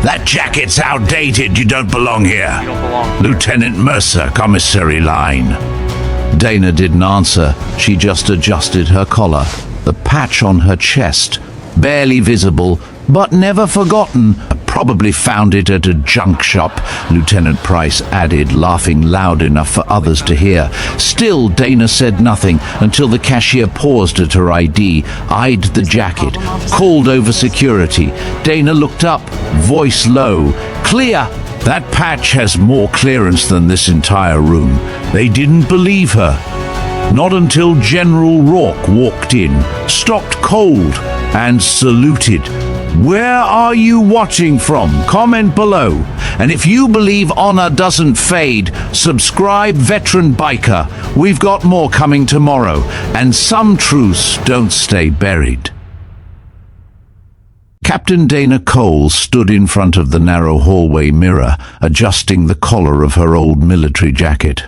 That jacket's outdated. You don't belong here. You don't belong. Lieutenant Mercer, commissary line. Dana didn't answer. She just adjusted her collar. The patch on her chest, barely visible, but never forgotten. Probably found it at a junk shop, Lieutenant Price added, laughing loud enough for others to hear. Still, Dana said nothing until the cashier paused at her ID, eyed the jacket, called over security. Dana looked up, voice low. Clear! That patch has more clearance than this entire room. They didn't believe her. Not until General Rourke walked in, stopped cold, and saluted. Where are you watching from? Comment below. And if you believe honor doesn't fade, subscribe, Veteran Biker. We've got more coming tomorrow. And some truths don't stay buried. Captain Dana Cole stood in front of the narrow hallway mirror, adjusting the collar of her old military jacket.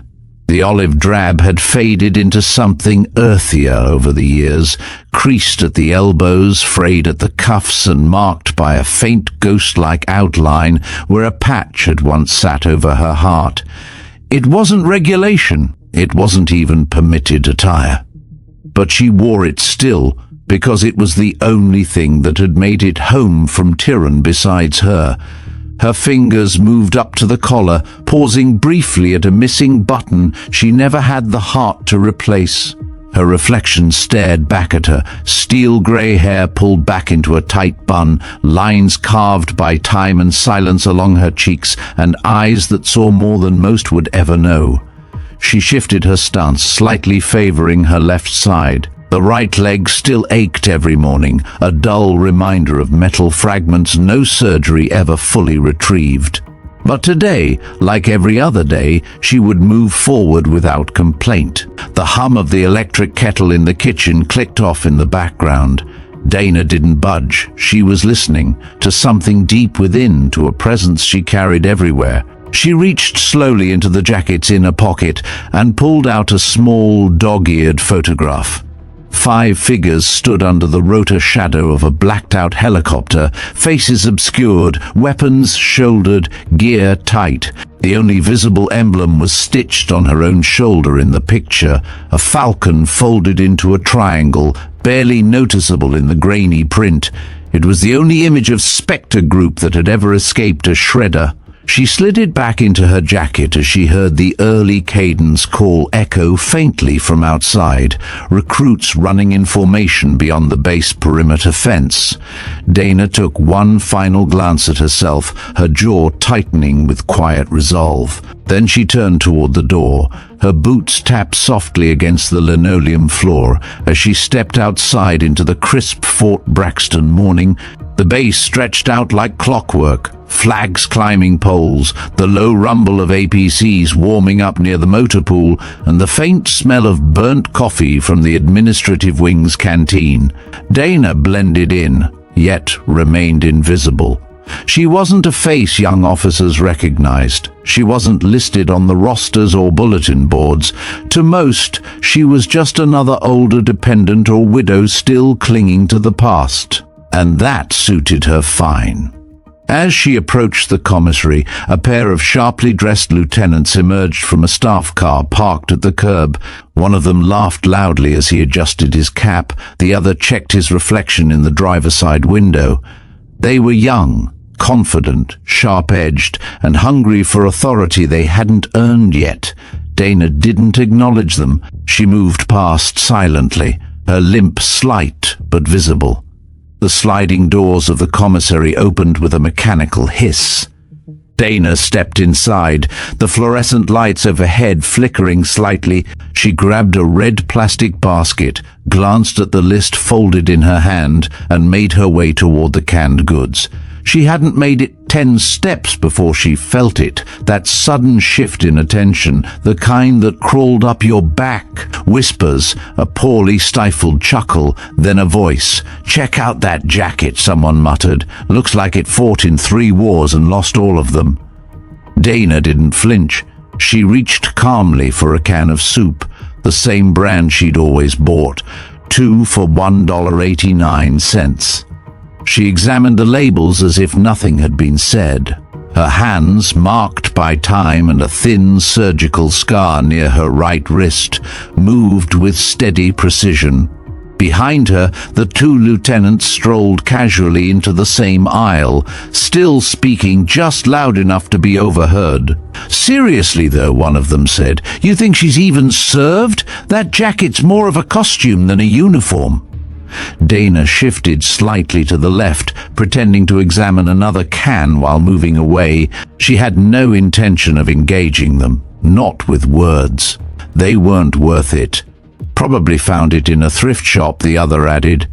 The olive drab had faded into something earthier over the years, creased at the elbows, frayed at the cuffs, and marked by a faint ghost-like outline where a patch had once sat over her heart. It wasn't regulation. It wasn't even permitted attire. But she wore it still, because it was the only thing that had made it home from Tyrann besides her. Her fingers moved up to the collar, pausing briefly at a missing button she never had the heart to replace. Her reflection stared back at her, steel-grey hair pulled back into a tight bun, lines carved by time and silence along her cheeks, and eyes that saw more than most would ever know. She shifted her stance, slightly favoring her left side. The right leg still ached every morning, a dull reminder of metal fragments no surgery ever fully retrieved. But today, like every other day, she would move forward without complaint. The hum of the electric kettle in the kitchen clicked off in the background. Dana didn't budge. She was listening to something deep within, to a presence she carried everywhere. She reached slowly into the jacket's inner pocket and pulled out a small, dog-eared photograph. 5 figures stood under the rotor shadow of a blacked-out helicopter, faces obscured, weapons shouldered, gear tight. The only visible emblem was stitched on her own shoulder in the picture, a falcon folded into a triangle, barely noticeable in the grainy print. It was the only image of Spectre Group that had ever escaped a shredder. She slid it back into her jacket as she heard the early cadence call echo faintly from outside, recruits running in formation beyond the base perimeter fence. Dana took one final glance at herself, her jaw tightening with quiet resolve. Then she turned toward the door. Her boots tapped softly against the linoleum floor as she stepped outside into the crisp Fort Braxton morning. The base stretched out like clockwork, flags climbing poles, the low rumble of APCs warming up near the motor pool, and the faint smell of burnt coffee from the administrative wing's canteen. Dana blended in, yet remained invisible. She wasn't a face young officers recognized. She wasn't listed on the rosters or bulletin boards. To most, she was just another older dependent or widow still clinging to the past. And that suited her fine. As she approached the commissary, a pair of sharply dressed lieutenants emerged from a staff car parked at the curb. One of them laughed loudly as he adjusted his cap. The other checked his reflection in the driver's side window. They were young, confident, sharp-edged, and hungry for authority they hadn't earned yet. Dana didn't acknowledge them. She moved past silently, her limp slight but visible. The sliding doors of the commissary opened with a mechanical hiss. Dana stepped inside, the fluorescent lights overhead flickering slightly. She grabbed a red plastic basket, glanced at the list folded in her hand, and made her way toward the canned goods. She hadn't made it 10 steps before she felt it, that sudden shift in attention, the kind that crawled up your back. Whispers, a poorly stifled chuckle, then a voice. "Check out that jacket," someone muttered. "Looks like it fought in 3 wars and lost all of them." Dana didn't flinch. She reached calmly for a can of soup, the same brand she'd always bought, 2 for $1.89. She examined the labels as if nothing had been said. Her hands, marked by time and a thin surgical scar near her right wrist, moved with steady precision. Behind her, the two lieutenants strolled casually into the same aisle, still speaking just loud enough to be overheard. "Seriously, though," one of them said, "you think she's even served? That jacket's more of a costume than a uniform." Dana shifted slightly to the left, pretending to examine another can while moving away. She had no intention of engaging them, not with words. They weren't worth it. "Probably found it in a thrift shop," the other added.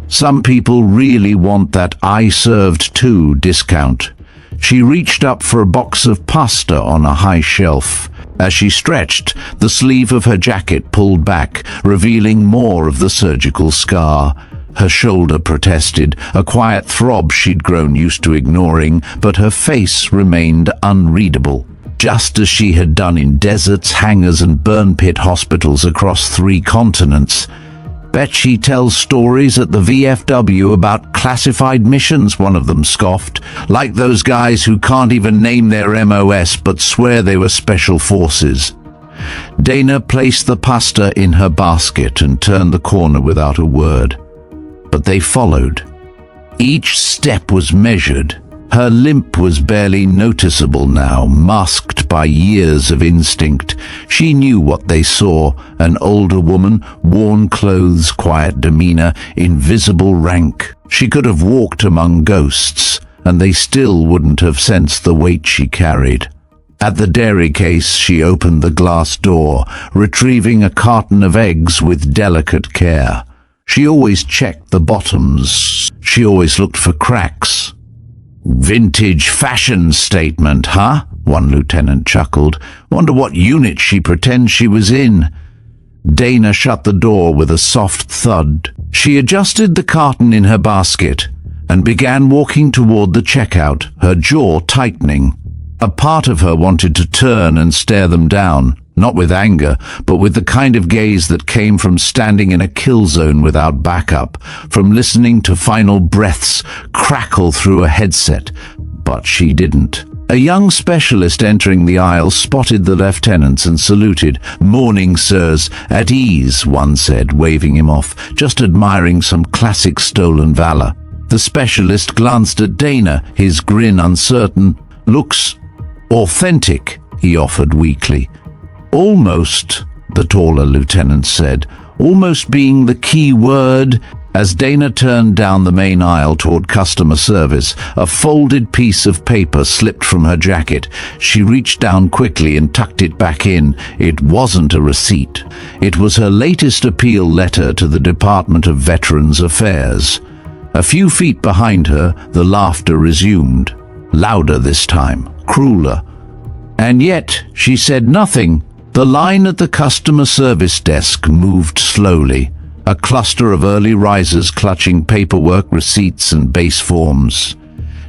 "Some people really want that I served too discount." She reached up for a box of pasta on a high shelf. As she stretched, the sleeve of her jacket pulled back, revealing more of the surgical scar. Her shoulder protested, a quiet throb she'd grown used to ignoring, but her face remained unreadable, just as she had done in deserts, hangars, and burn pit hospitals across 3 continents. "Bet she tells stories at the VFW about classified missions," one of them scoffed. "Like those guys who can't even name their MOS but swear they were special forces." Dana placed the pasta in her basket and turned the corner without a word. But they followed. Each step was measured. Her limp was barely noticeable now, masked by years of instinct. She knew what they saw: an older woman, worn clothes, quiet demeanor, invisible rank. She could have walked among ghosts, and they still wouldn't have sensed the weight she carried. At the dairy case, she opened the glass door, retrieving a carton of eggs with delicate care. She always checked the bottoms. She always looked for cracks. "Vintage fashion statement, huh?" one lieutenant chuckled. "Wonder what unit she pretends she was in." Dana shut the door with a soft thud. She adjusted the carton in her basket and began walking toward the checkout, her jaw tightening. A part of her wanted to turn and stare them down, not with anger, but with the kind of gaze that came from standing in a kill zone without backup, from listening to final breaths crackle through a headset. But she didn't. A young specialist entering the aisle spotted the lieutenants and saluted. "Morning, sirs. At ease," one said, waving him off, just admiring some classic stolen valor. The specialist glanced at Dana, his grin uncertain. "Looks authentic," he offered weakly. "Almost," the taller lieutenant said, "almost being the key word." As Dana turned down the main aisle toward customer service, a folded piece of paper slipped from her jacket. She reached down quickly and tucked it back in. It wasn't a receipt. It was her latest appeal letter to the Department of Veterans Affairs. A few feet behind her, the laughter resumed. Louder this time, crueler. And yet, she said nothing. The line at the customer service desk moved slowly, a cluster of early risers clutching paperwork, receipts, and base forms.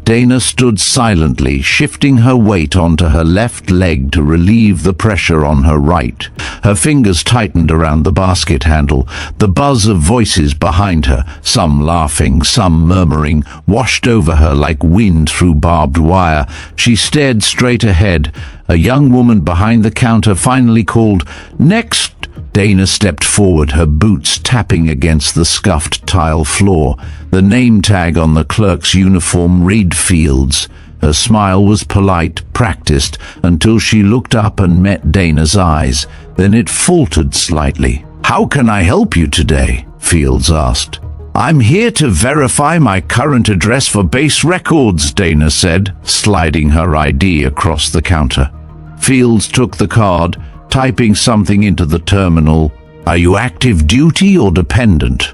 Dana stood silently, shifting her weight onto her left leg to relieve the pressure on her right. Her fingers tightened around the basket handle. The buzz of voices behind her, some laughing, some murmuring, washed over her like wind through barbed wire. She stared straight ahead. A young woman behind the counter finally called, "Next!" Dana stepped forward, her boots tapping against the scuffed tile floor. The name tag on the clerk's uniform read Fields. Her smile was polite, practiced, until she looked up and met Dana's eyes. Then it faltered slightly. "How can I help you today?" Fields asked. "I'm here to verify my current address for base records," Dana said, sliding her ID across the counter. Fields took the card, typing something into the terminal. "Are you active duty or dependent?"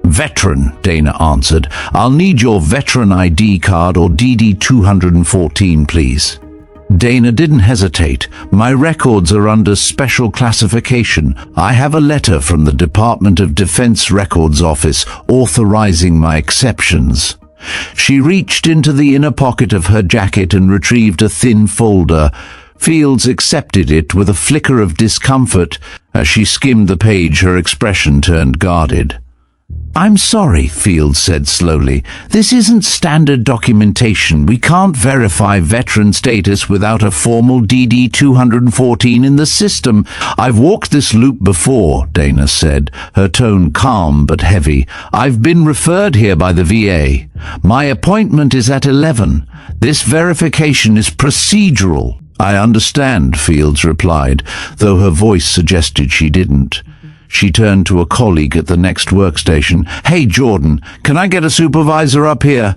"Veteran," Dana answered. "I'll need your veteran ID card or DD 214, please." Dana didn't hesitate. "My records are under special classification. I have a letter from the Department of Defense Records Office authorizing my exceptions." She reached into the inner pocket of her jacket and retrieved a thin folder. Fields accepted it with a flicker of discomfort. As she skimmed the page, her expression turned guarded. I'm sorry, Fields said slowly. This isn't standard documentation. We can't verify veteran status without a formal DD 214 in the system. I've walked this loop before, Dana said, her tone calm but heavy. I've been referred here by the VA. My appointment is at 11. This verification is procedural. I understand, Fields replied, though her voice suggested she didn't. She turned to a colleague at the next workstation. Hey, Jordan, can I get a supervisor up here?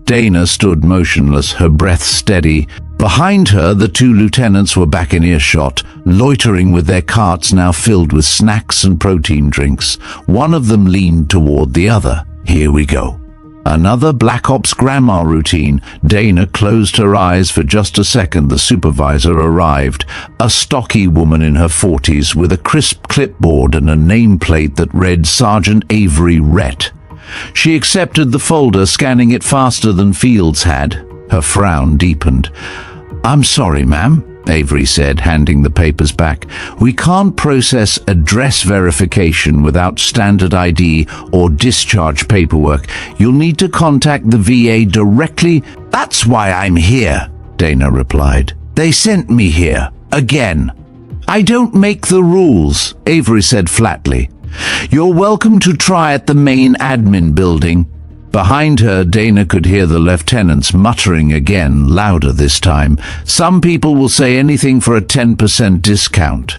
Dana stood motionless, her breath steady. Behind her, the two lieutenants were back in earshot, loitering with their carts now filled with snacks and protein drinks. One of them leaned toward the other. Here we go. Another Black Ops grandma routine. Dana closed her eyes for just a second. The supervisor arrived, a stocky woman in her 40s with a crisp clipboard and a nameplate that read Sergeant Avery Rhett. She accepted the folder, scanning it faster than Fields had. Her frown deepened. I'm sorry, ma'am, Avery said, handing the papers back. We can't process address verification without standard ID or discharge paperwork. You'll need to contact the VA directly. That's why I'm here, Dana replied. They sent me here, again. I don't make the rules, Avery said flatly. You're welcome to try at the main admin building. Behind her, Dana could hear the lieutenants muttering again, louder this time. Some people will say anything for a 10% discount.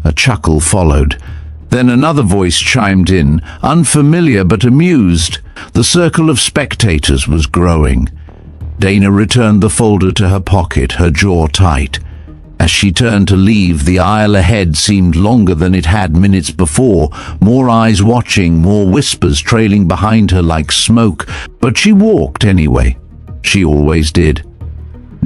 A chuckle followed. Then another voice chimed in, unfamiliar but amused. The circle of spectators was growing. Dana returned the folder to her pocket, her jaw tight. As she turned to leave, the aisle ahead seemed longer than it had minutes before, more eyes watching, more whispers trailing behind her like smoke, but she walked anyway. She always did.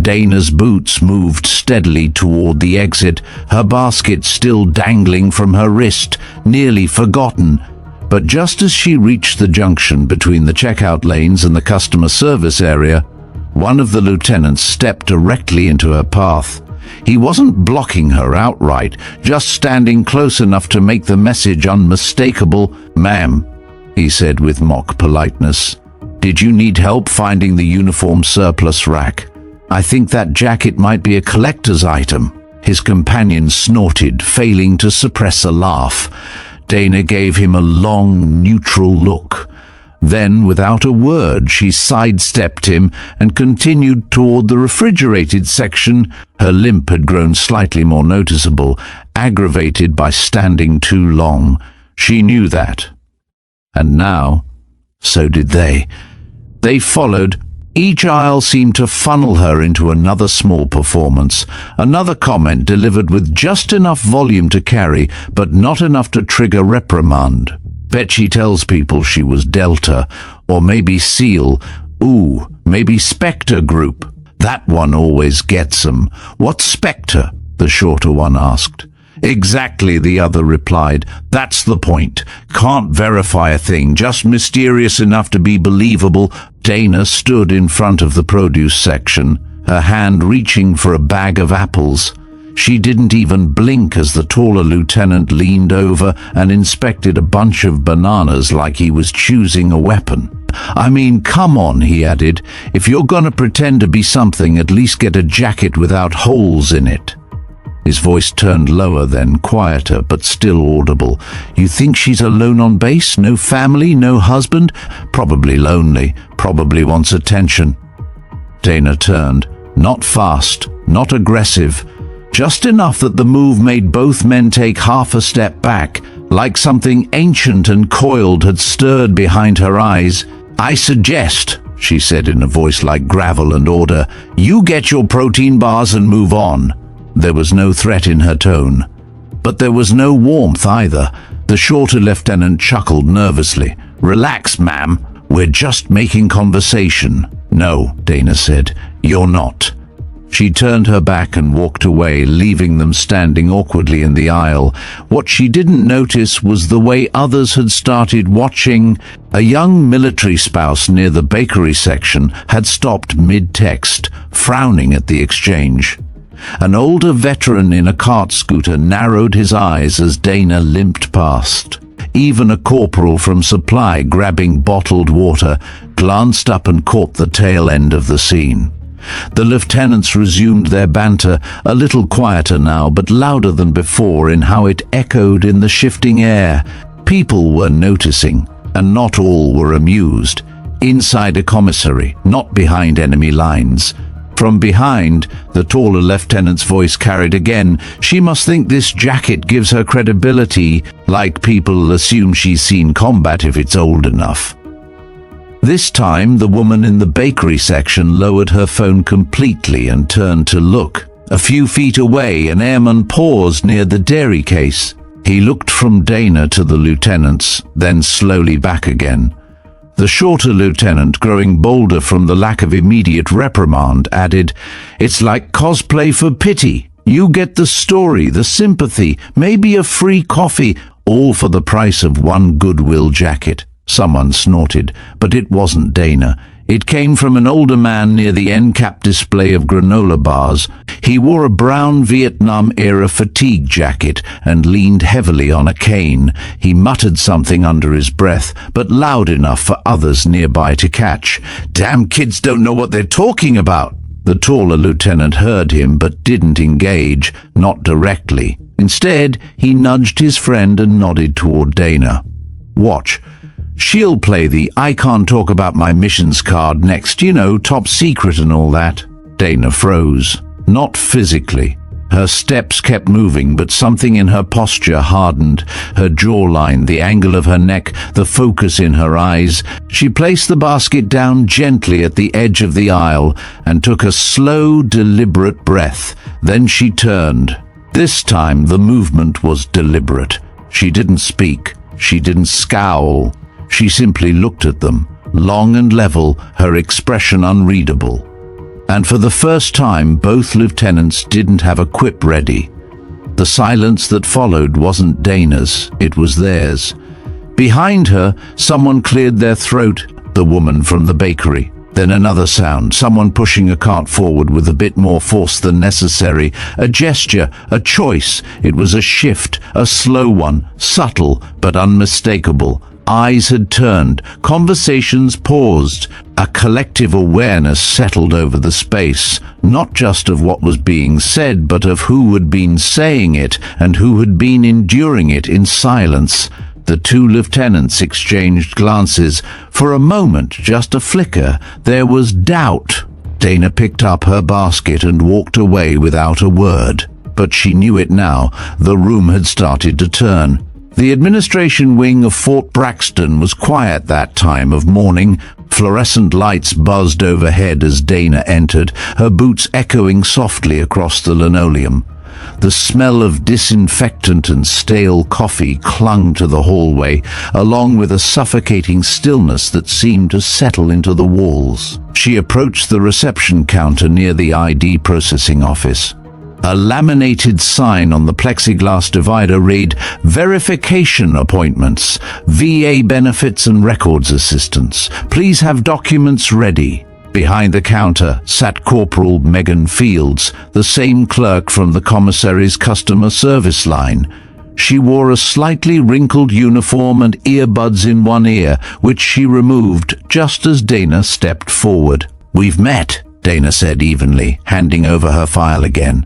Dana's boots moved steadily toward the exit, her basket still dangling from her wrist, nearly forgotten. But just as she reached the junction between the checkout lanes and the customer service area, one of the lieutenants stepped directly into her path. He wasn't blocking her outright, just standing close enough to make the message unmistakable. Ma'am, he said with mock politeness, did you need help finding the uniform surplus rack? I think that jacket might be a collector's item. His companion snorted, failing to suppress a laugh. Dana gave him a long, neutral look. Then, without a word, she sidestepped him and continued toward the refrigerated section. Her limp had grown slightly more noticeable, aggravated by standing too long. She knew that. And now, so did they. They followed. Each aisle seemed to funnel her into another small performance, another comment delivered with just enough volume to carry, but not enough to trigger reprimand. Bet she tells people she was Delta, or maybe SEAL. Ooh, maybe Spectre Group. That one always gets 'em. What's Spectre? The shorter one asked. Exactly, the other replied. That's the point. Can't verify a thing, just mysterious enough to be believable. Dana stood in front of the produce section, her hand reaching for a bag of apples. She didn't even blink as the taller lieutenant leaned over and inspected a bunch of bananas like he was choosing a weapon. I mean, come on, he added. If you're gonna pretend to be something, at least get a jacket without holes in it. His voice turned lower then, quieter, but still audible. You think she's alone on base? No family? No husband? Probably lonely. Probably wants attention. Dana turned. Not fast, not aggressive. Just enough that the move made both men take half a step back, like something ancient and coiled had stirred behind her eyes. I suggest, she said in a voice like gravel and order, you get your protein bars and move on. There was no threat in her tone. But there was no warmth either. The shorter lieutenant chuckled nervously. Relax, ma'am. We're just making conversation. No, Dana said. You're not. She turned her back and walked away, leaving them standing awkwardly in the aisle. What she didn't notice was the way others had started watching. A young military spouse near the bakery section had stopped mid-text, frowning at the exchange. An older veteran in a cart scooter narrowed his eyes as Dana limped past. Even a corporal from supply grabbing bottled water glanced up and caught the tail end of the scene. The lieutenants resumed their banter, a little quieter now, but louder than before in how it echoed in the shifting air. People were noticing, and not all were amused. Inside a commissary, not behind enemy lines. From behind, the taller lieutenant's voice carried again, "She must think this jacket gives her credibility, like people assume she's seen combat if it's old enough." This time, the woman in the bakery section lowered her phone completely and turned to look. A few feet away, an airman paused near the dairy case. He looked from Dana to the lieutenants, then slowly back again. The shorter lieutenant, growing bolder from the lack of immediate reprimand, added, "It's like cosplay for pity. You get the story, the sympathy, maybe a free coffee, all for the price of one Goodwill jacket." Someone snorted, but it wasn't Dana. It came from an older man near the end-cap display of granola bars. He wore a brown Vietnam-era fatigue jacket and leaned heavily on a cane. He muttered something under his breath, but loud enough for others nearby to catch. "Damn kids don't know what they're talking about." The taller lieutenant heard him but didn't engage, not directly. Instead, he nudged his friend and nodded toward Dana. "Watch. She'll play the 'I can't talk about my missions' card next, you know, top secret and all that." Dana froze. Not physically. Her steps kept moving, but something in her posture hardened. Her jawline, the angle of her neck, the focus in her eyes. She placed the basket down gently at the edge of the aisle and took a slow, deliberate breath. Then she turned. This time the movement was deliberate. She didn't speak. She didn't scowl. She simply looked at them, long and level, her expression unreadable. And for the first time, both lieutenants didn't have a quip ready. The silence that followed wasn't Dana's, it was theirs. Behind her, someone cleared their throat, the woman from the bakery. Then another sound, someone pushing a cart forward with a bit more force than necessary. A gesture, a choice. It was a shift, a slow one, subtle but unmistakable. Eyes had turned, conversations paused. A collective awareness settled over the space, not just of what was being said, but of who had been saying it and who had been enduring it in silence. The two lieutenants exchanged glances. For a moment, just a flicker, there was doubt. Dana picked up her basket and walked away without a word. But she knew it now. The room had started to turn. The administration wing of Fort Braxton was quiet that time of morning. Fluorescent lights buzzed overhead as Dana entered, her boots echoing softly across the linoleum. The smell of disinfectant and stale coffee clung to the hallway, along with a suffocating stillness that seemed to settle into the walls. She approached the reception counter near the ID processing office. A laminated sign on the plexiglass divider read, "Verification appointments, VA benefits and records assistance. Please have documents ready." Behind the counter sat Corporal Megan Fields, the same clerk from the commissary's customer service line. She wore a slightly wrinkled uniform and earbuds in one ear, which she removed just as Dana stepped forward. "We've met," Dana said evenly, handing over her file again.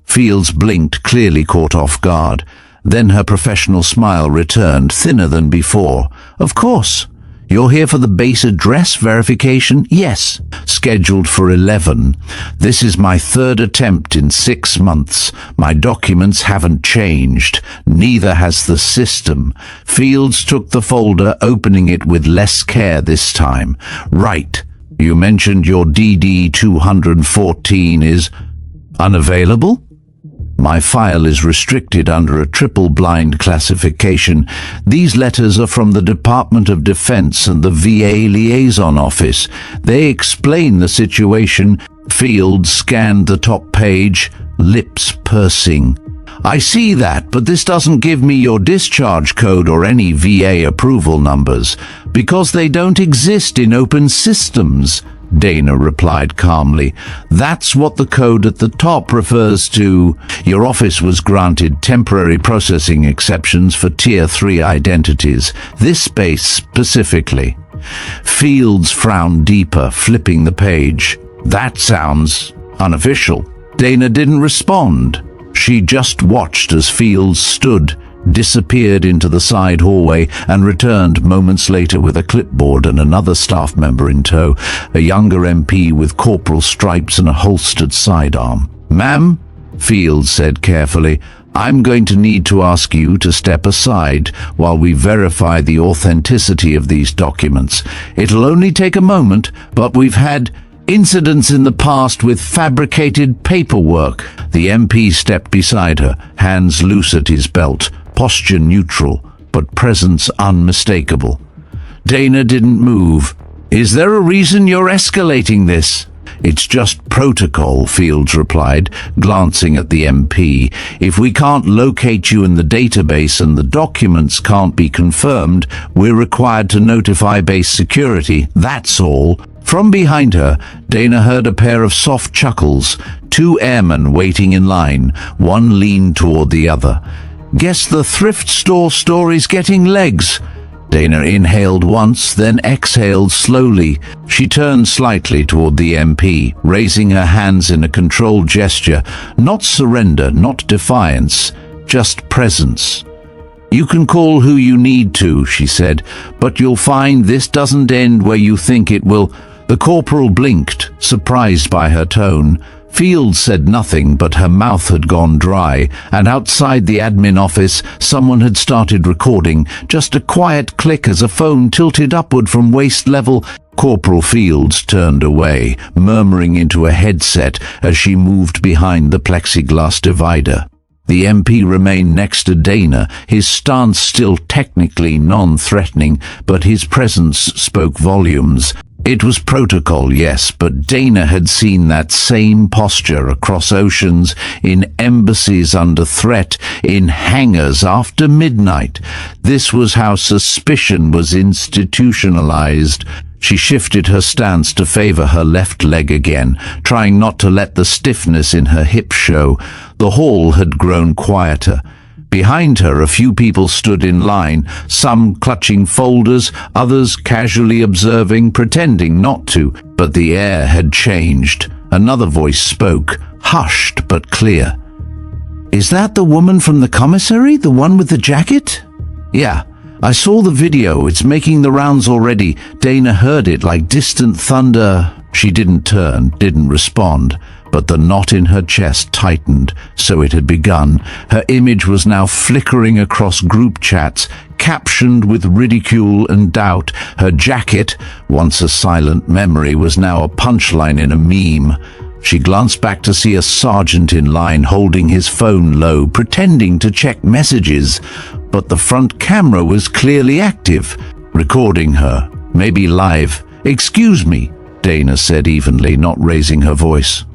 Fields blinked, clearly caught off guard. Then her professional smile returned, thinner than before. "Of course. You're here for the base address verification?" "Yes." "Scheduled for 11. This is my third attempt in 6 months. My documents haven't changed. Neither has the system." Fields took the folder, opening it with less care this time. "Right. You mentioned your DD 214 is unavailable?" "My file is restricted under a triple-blind classification. These letters are from the Department of Defense and the VA Liaison Office. They explain the situation." Fields scanned the top page, lips pursing. "I see that, but this doesn't give me your discharge code or any VA approval numbers, because they don't exist in open systems." Dana replied calmly. "That's what the code at the top refers to. Your office was granted temporary processing exceptions for Tier 3 identities, this space specifically." Fields frowned deeper, flipping the page. "That sounds unofficial." Dana didn't respond. She just watched as Fields stood, disappeared into the side hallway, and returned moments later with a clipboard and another staff member in tow, a younger MP with corporal stripes and a holstered sidearm. "Ma'am," Fields said carefully, "I'm going to need to ask you to step aside while we verify the authenticity of these documents. It'll only take a moment, but we've had incidents in the past with fabricated paperwork." The MP stepped beside her, hands loose at his belt, posture neutral, but presence unmistakable. Dana didn't move. "Is there a reason you're escalating this?" "It's just protocol," Fields replied, glancing at the MP. "If we can't locate you in the database and the documents can't be confirmed, we're required to notify base security, that's all." From behind her, Dana heard a pair of soft chuckles, two airmen waiting in line, one leaned toward the other. "Guess the thrift store story's getting legs." Dana inhaled once, then exhaled slowly. She turned slightly toward the MP, raising her hands in a controlled gesture. Not surrender, not defiance, just presence. "You can call who you need to," she said, "but you'll find this doesn't end where you think it will." The corporal blinked, surprised by her tone. Fields said nothing, but her mouth had gone dry, and outside the admin office, someone had started recording, just a quiet click as a phone tilted upward from waist level. Corporal Fields turned away, murmuring into a headset as she moved behind the plexiglass divider. The MP remained next to Dana, his stance still technically non-threatening, but his presence spoke volumes. It was protocol, yes, but Dana had seen that same posture across oceans, in embassies under threat, in hangars after midnight. This was how suspicion was institutionalized. She shifted her stance to favor her left leg again, trying not to let the stiffness in her hip show. The hall had grown quieter. Behind her, a few people stood in line, some clutching folders, others casually observing, pretending not to. But the air had changed. Another voice spoke, hushed but clear. "Is that the woman from the commissary, the one with the jacket?" "Yeah, I saw the video. It's making the rounds already." Dana heard it like distant thunder. She didn't turn, didn't respond. But the knot in her chest tightened, so it had begun. Her image was now flickering across group chats, captioned with ridicule and doubt. Her jacket, once a silent memory, was now a punchline in a meme. She glanced back to see a sergeant in line holding his phone low, pretending to check messages. But the front camera was clearly active, recording her, maybe live. "Excuse me," Dana said evenly, not raising her voice.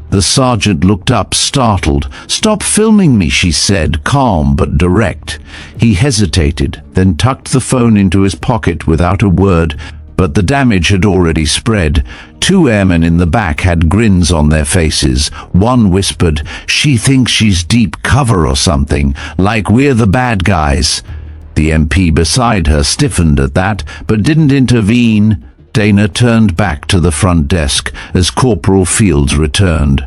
The sergeant looked up, startled. "Stop filming me," she said, calm but direct. He hesitated, then tucked the phone into his pocket without a word. But the damage had already spread. Two airmen in the back had grins on their faces. One whispered, "She thinks she's deep cover or something, like we're the bad guys." The MP beside her stiffened at that, but didn't intervene. Dana turned back to the front desk as Corporal Fields returned.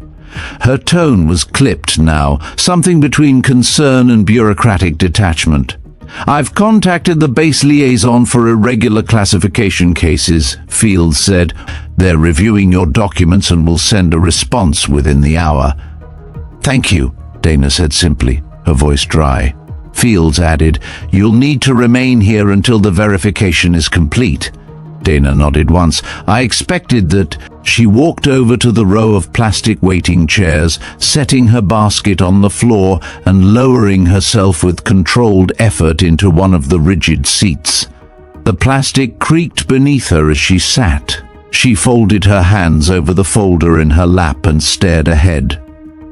Her tone was clipped now, something between concern and bureaucratic detachment. "I've contacted the base liaison for irregular classification cases," Fields said. "They're reviewing your documents and will send a response within the hour." "Thank you," Dana said simply, her voice dry. Fields added, "You'll need to remain here until the verification is complete." Dana nodded once. "I expected that." She walked over to the row of plastic waiting chairs, setting her basket on the floor and lowering herself with controlled effort into one of the rigid seats. The plastic creaked beneath her as she sat. She folded her hands over the folder in her lap and stared ahead.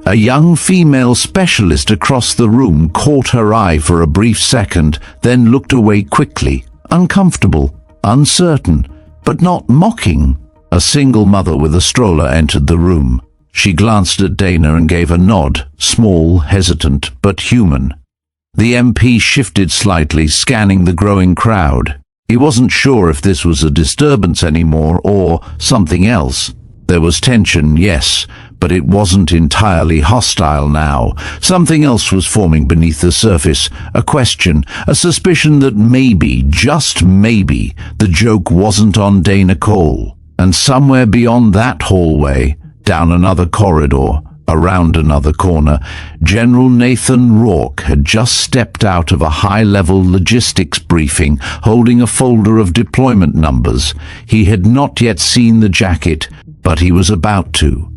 A young female specialist across the room caught her eye for a brief second, then looked away quickly, uncomfortable, uncertain, but not mocking. A single mother with a stroller entered the room. She glanced at Dana and gave a nod, small, hesitant, but human. The MP shifted slightly, scanning the growing crowd. He wasn't sure if this was a disturbance anymore or something else. There was tension, yes, but it wasn't entirely hostile now. Something else was forming beneath the surface, a question, a suspicion that maybe, just maybe, the joke wasn't on Dana Cole. And somewhere beyond that hallway, down another corridor, around another corner, General Nathan Rourke had just stepped out of a high-level logistics briefing, holding a folder of deployment numbers. He had not yet seen the jacket, but he was about to.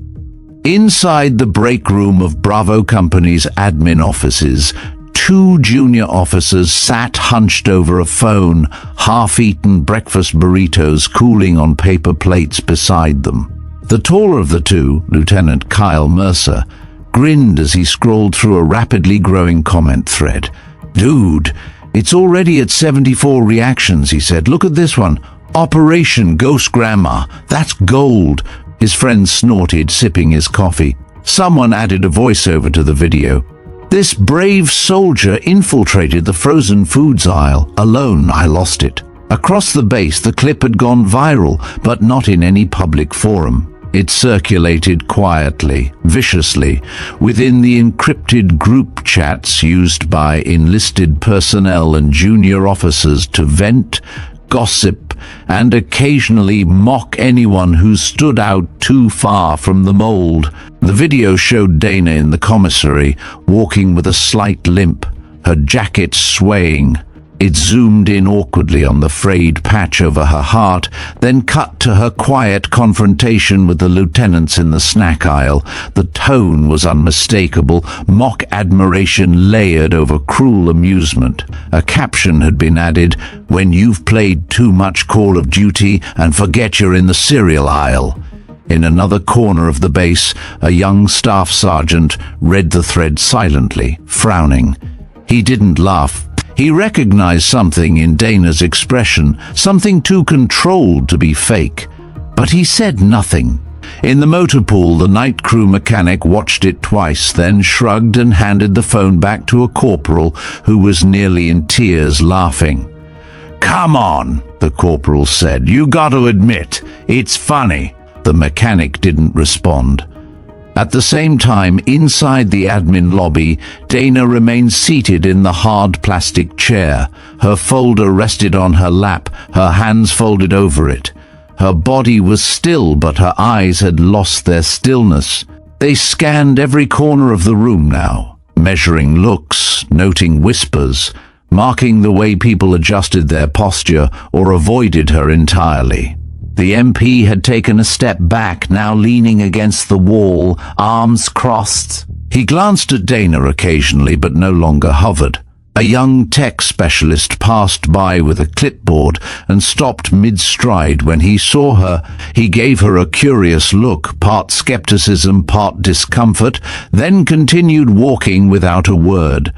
Inside the break room of Bravo Company's admin offices, two junior officers sat hunched over a phone, half-eaten breakfast burritos cooling on paper plates beside them. The taller of the two, Lieutenant Kyle Mercer, grinned as he scrolled through a rapidly growing comment thread. "Dude, it's already at 74 reactions," he said. "Look at this one. Operation Ghost Grandma. That's gold." His friend snorted, sipping his coffee. Someone added a voiceover to the video. "This brave soldier infiltrated the frozen foods aisle. Alone, I lost it." Across the base, the clip had gone viral, but not in any public forum. It circulated quietly, viciously, within the encrypted group chats used by enlisted personnel and junior officers to vent, gossip, and occasionally mock anyone who stood out too far from the mold. The video showed Dana in the commissary, walking with a slight limp, her jacket swaying. It zoomed in awkwardly on the frayed patch over her heart, then cut to her quiet confrontation with the lieutenants in the snack aisle. The tone was unmistakable, mock admiration layered over cruel amusement. A caption had been added, "When you've played too much Call of Duty and forget you're in the cereal aisle." In another corner of the base, a young staff sergeant read the thread silently, frowning. He didn't laugh. He recognized something in Dana's expression, something too controlled to be fake. But he said nothing. In the motor pool, the night crew mechanic watched it twice, then shrugged and handed the phone back to a corporal who was nearly in tears, laughing. "Come on," the corporal said. "You got to admit, it's funny." The mechanic didn't respond. At the same time, inside the admin lobby, Dana remained seated in the hard plastic chair. Her folder rested on her lap, her hands folded over it. Her body was still, but her eyes had lost their stillness. They scanned every corner of the room now, measuring looks, noting whispers, marking the way people adjusted their posture or avoided her entirely. The MP had taken a step back, now leaning against the wall, arms crossed. He glanced at Dana occasionally, but no longer hovered. A young tech specialist passed by with a clipboard and stopped mid-stride when he saw her. He gave her a curious look, part skepticism, part discomfort, then continued walking without a word.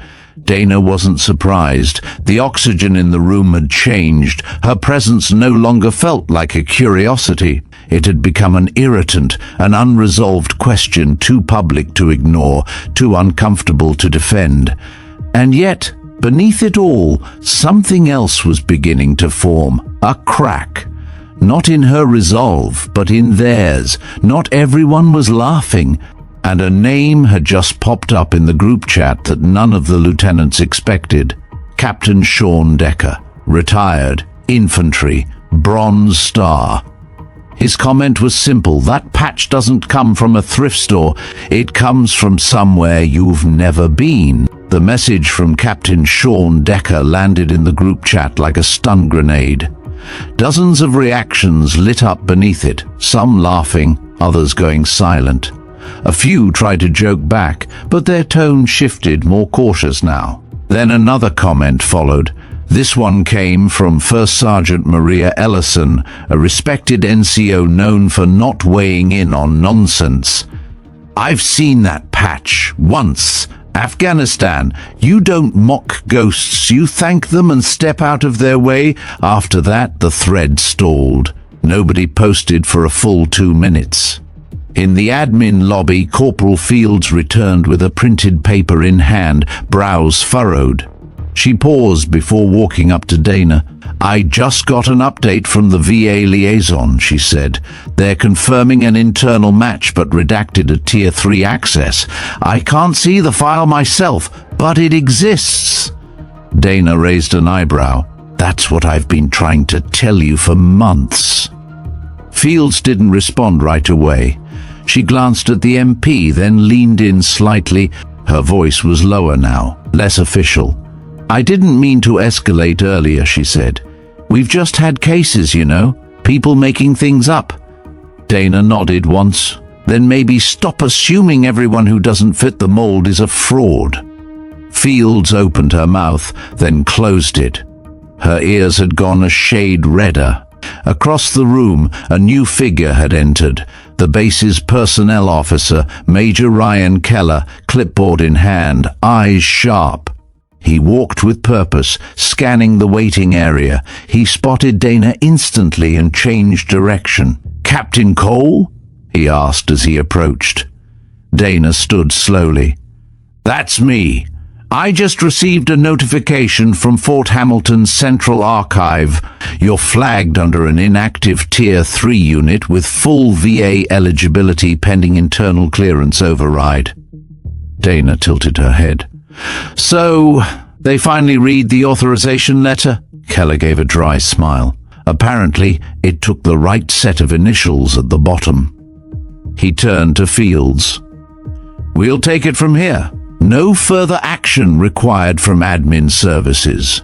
Dana wasn't surprised. The oxygen in the room had changed. Her presence no longer felt like a curiosity. It had become an irritant, an unresolved question too public to ignore, too uncomfortable to defend. And yet, beneath it all, something else was beginning to form, a crack. Not in her resolve, but in theirs. Not everyone was laughing. And a name had just popped up in the group chat that none of the lieutenants expected. Captain Sean Decker, retired, infantry, Bronze Star. His comment was simple: that patch doesn't come from a thrift store, it comes from somewhere you've never been. The message from Captain Sean Decker landed in the group chat like a stun grenade. Dozens of reactions lit up beneath it, some laughing, others going silent. A few tried to joke back, but their tone shifted, more cautious now. Then another comment followed. This one came from First Sergeant Maria Ellison, a respected NCO known for not weighing in on nonsense. "I've seen that patch, once. Afghanistan. You don't mock ghosts, you thank them and step out of their way." After that, the thread stalled. Nobody posted for a full 2 minutes. In the admin lobby, Corporal Fields returned with a printed paper in hand, brows furrowed. She paused before walking up to Dana. "I just got an update from the VA liaison," she said. "They're confirming an internal match but redacted a Tier 3 access. I can't see the file myself, but it exists." Dana raised an eyebrow. "That's what I've been trying to tell you for months." Fields didn't respond right away. She glanced at the MP, then leaned in slightly. Her voice was lower now, less official. "I didn't mean to escalate earlier," she said. "We've just had cases, you know, people making things up." Dana nodded once. "Then maybe stop assuming everyone who doesn't fit the mold is a fraud." Fields opened her mouth, then closed it. Her ears had gone a shade redder. Across the room, a new figure had entered. The base's personnel officer, Major Ryan Keller, clipboard in hand, eyes sharp. He walked with purpose, scanning the waiting area. He spotted Dana instantly and changed direction. "Captain Cole?" he asked as he approached. Dana stood slowly. "That's me. I just received a notification from Fort Hamilton's Central Archive. You're flagged under an inactive Tier 3 unit with full VA eligibility pending internal clearance override." Dana tilted her head. "So, they finally read the authorization letter?" Keller gave a dry smile. Apparently, it took the right set of initials at the bottom. He turned to Fields. "We'll take it from here. No further action required from admin services."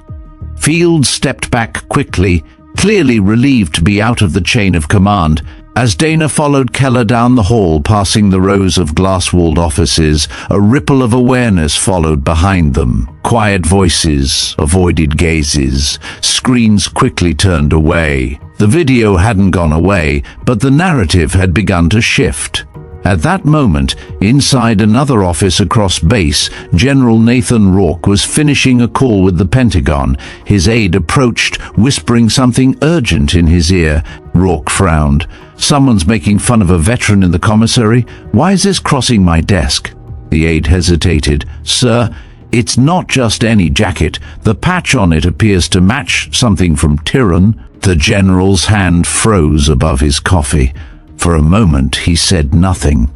Fields stepped back quickly, clearly relieved to be out of the chain of command. As Dana followed Keller down the hall, passing the rows of glass-walled offices, a ripple of awareness followed behind them. Quiet voices, avoided gazes, screens quickly turned away. The video hadn't gone away, but the narrative had begun to shift. At that moment, inside another office across base, General Nathan Rourke was finishing a call with the Pentagon. His aide approached, whispering something urgent in his ear. Rourke frowned. "Someone's making fun of a veteran in the commissary? Why is this crossing my desk?" The aide hesitated. "Sir, it's not just any jacket. The patch on it appears to match something from Tyrann." The general's hand froze above his coffee. For a moment, he said nothing.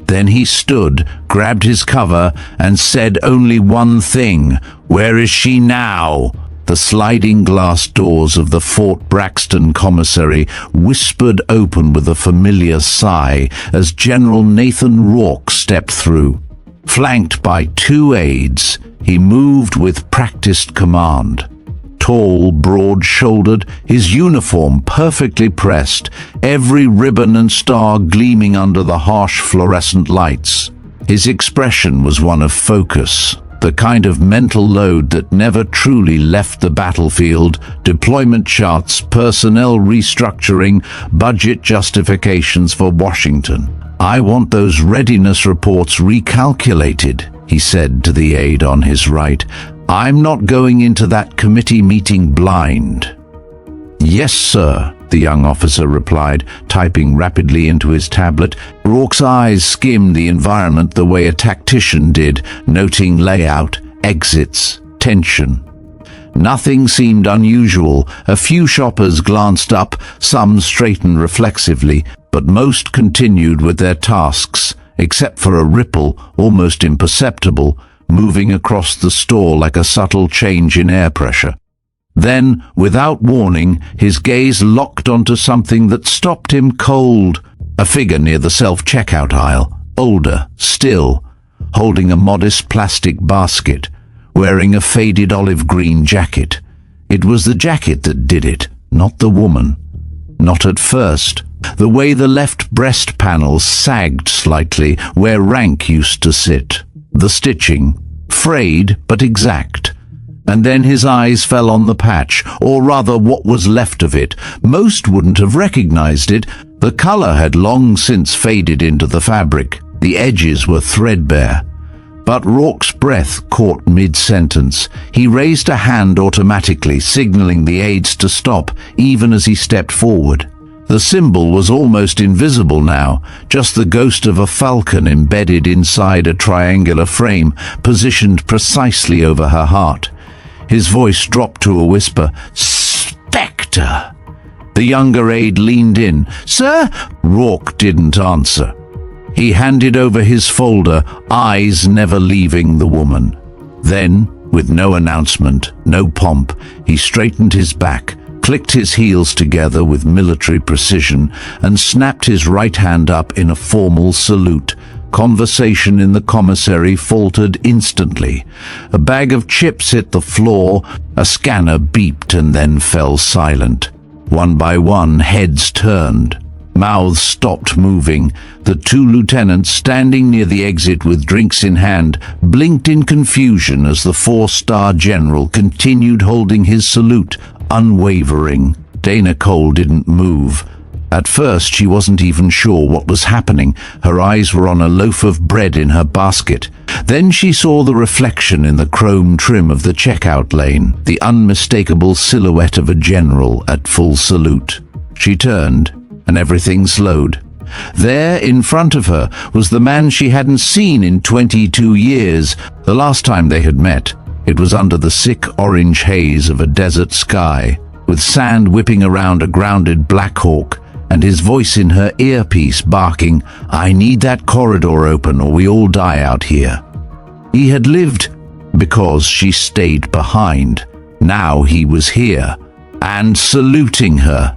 Then he stood, grabbed his cover, and said only one thing: "Where is she now?" The sliding glass doors of the Fort Braxton commissary whispered open with a familiar sigh as General Nathan Rourke stepped through. Flanked by 2 aides, he moved with practiced command. Tall, broad-shouldered, his uniform perfectly pressed, every ribbon and star gleaming under the harsh fluorescent lights. His expression was one of focus, the kind of mental load that never truly left the battlefield. Deployment charts, personnel restructuring, budget justifications for Washington. "I want those readiness reports recalculated," he said to the aide on his right. "I'm not going into that committee meeting blind." "Yes, sir," the young officer replied, typing rapidly into his tablet. Rourke's eyes skimmed the environment the way a tactician did, noting layout, exits, tension. Nothing seemed unusual. A few shoppers glanced up, some straightened reflexively, but most continued with their tasks, except for a ripple, almost imperceptible, moving across the store like a subtle change in air pressure. Then, without warning, his gaze locked onto something that stopped him cold. A figure near the self-checkout aisle, older, still, holding a modest plastic basket, wearing a faded olive-green jacket. It was the jacket that did it, not the woman. Not at first. The way the left breast panel sagged slightly, where rank used to sit. The stitching, frayed but exact. And then his eyes fell on the patch, or rather what was left of it. Most wouldn't have recognized it. The color had long since faded into the fabric. The edges were threadbare. But Rourke's breath caught mid-sentence. He raised a hand automatically, signaling the aides to stop, even as he stepped forward. The symbol was almost invisible now, just the ghost of a falcon embedded inside a triangular frame, positioned precisely over her heart. His voice dropped to a whisper. "Spectre!" The younger aide leaned in. "Sir?" Rourke didn't answer. He handed over his folder, eyes never leaving the woman. Then, with no announcement, no pomp, he straightened his back, clicked his heels together with military precision, and snapped his right hand up in a formal salute. Conversation in the commissary faltered instantly. A bag of chips hit the floor, a scanner beeped and then fell silent. One by one, heads turned. Mouths stopped moving. The two lieutenants, standing near the exit with drinks in hand, blinked in confusion as the four-star general continued holding his salute, unwavering. Dana Cole didn't move. At first, she wasn't even sure what was happening. Her eyes were on a loaf of bread in her basket. Then she saw the reflection in the chrome trim of the checkout lane, the unmistakable silhouette of a general at full salute. She turned, and everything slowed. There, in front of her, was the man she hadn't seen in 22 years, the last time they had met. It was under the sick orange haze of a desert sky, with sand whipping around a grounded Black Hawk, and his voice in her earpiece barking, "I need that corridor open or we all die out here." He had lived because she stayed behind. Now he was here, and saluting her.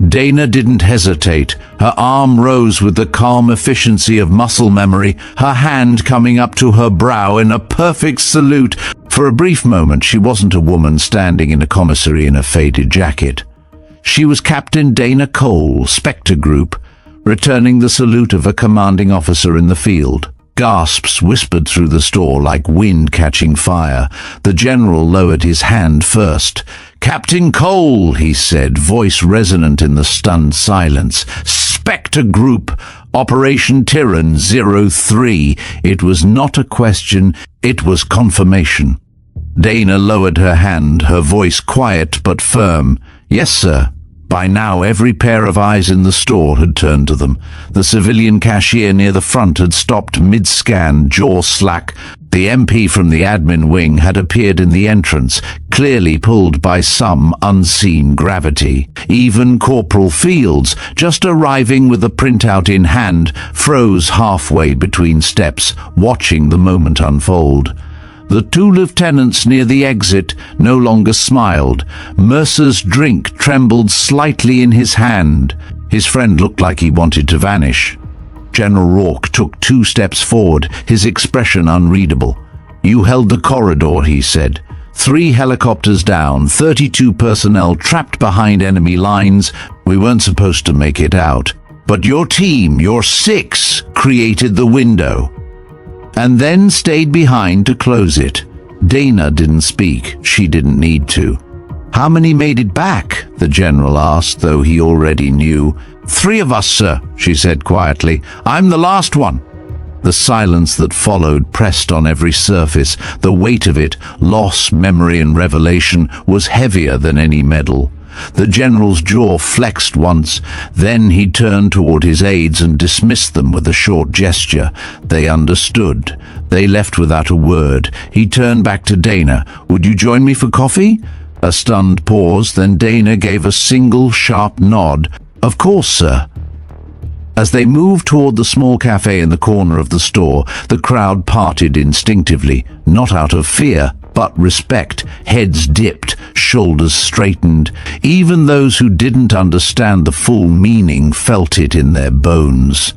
Dana didn't hesitate. Her arm rose with the calm efficiency of muscle memory, her hand coming up to her brow in a perfect salute. For a brief moment, she wasn't a woman standing in a commissary in a faded jacket. She was Captain Dana Cole, Spectre Group, returning the salute of a commanding officer in the field. Gasps whispered through the store like wind catching fire. The general lowered his hand first. "Captain Cole," he said, voice resonant in the stunned silence. "Spectre Group, Operation Tyrann 03. It was not a question, it was confirmation." Dana lowered her hand, her voice quiet but firm. "Yes, sir." By now, every pair of eyes in the store had turned to them. The civilian cashier near the front had stopped mid-scan, jaw slack. The MP from the admin wing had appeared in the entrance, clearly pulled by some unseen gravity. Even Corporal Fields, just arriving with a printout in hand, froze halfway between steps, watching the moment unfold. The two lieutenants near the exit no longer smiled. Mercer's drink trembled slightly in his hand. His friend looked like he wanted to vanish. General Rourke took 2 steps forward, his expression unreadable. "You held the corridor," he said. 3 helicopters down, 32 personnel trapped behind enemy lines. We weren't supposed to make it out. But your team, your 6, created the window. And then stayed behind to close it. Dana didn't speak. She didn't need to. "How many made it back?" the general asked, though he already knew. "3 of us, sir," she said quietly. "I'm the last one." The silence that followed pressed on every surface. The weight of it, loss, memory, and revelation, was heavier than any medal. The general's jaw flexed once. Then he turned toward his aides and dismissed them with a short gesture. They understood. They left without a word. He turned back to Dana. "Would you join me for coffee?" A stunned pause, then Dana gave a single sharp nod. "Of course, sir." As they moved toward the small cafe in the corner of the store, the crowd parted instinctively, not out of fear, but respect. Heads dipped, shoulders straightened. Even those who didn't understand the full meaning felt it in their bones.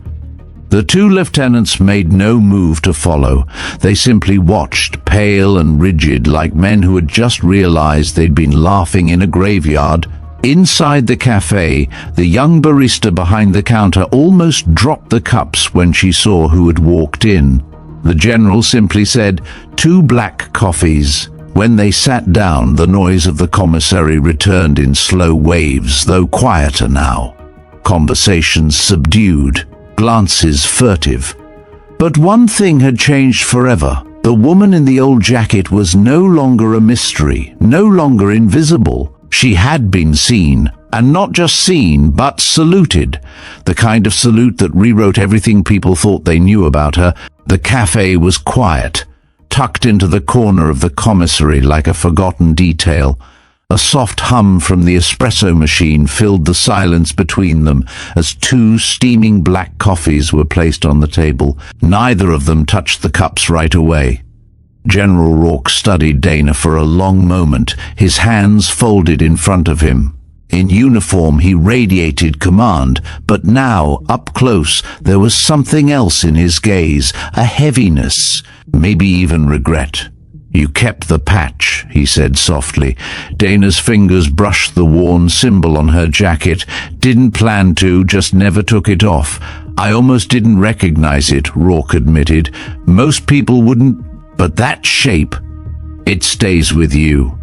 The 2 lieutenants made no move to follow. They simply watched, pale and rigid, like men who had just realized they'd been laughing in a graveyard. Inside the cafe, the young barista behind the counter almost dropped the cups when she saw who had walked in. The general simply said, "2 black coffees." When they sat down, the noise of the commissary returned in slow waves, though quieter now. Conversations subdued, glances furtive. But one thing had changed forever. The woman in the old jacket was no longer a mystery, no longer invisible. She had been seen, And not just seen, but saluted. The kind of salute that rewrote everything people thought they knew about her. The cafe was quiet, tucked into the corner of the commissary like a forgotten detail. A soft hum from the espresso machine filled the silence between them as two steaming black coffees were placed on the table. Neither of them touched the cups right away. General Rourke studied Dana for a long moment, his hands folded in front of him. In uniform, he radiated command, but now, up close, there was something else in his gaze, a heaviness, maybe even regret. "You kept the patch," he said softly. Dana's fingers brushed the worn symbol on her jacket. "Didn't plan to, just never took it off. I almost didn't recognize it," Rourke admitted. "Most people wouldn't, but that shape, it stays with you."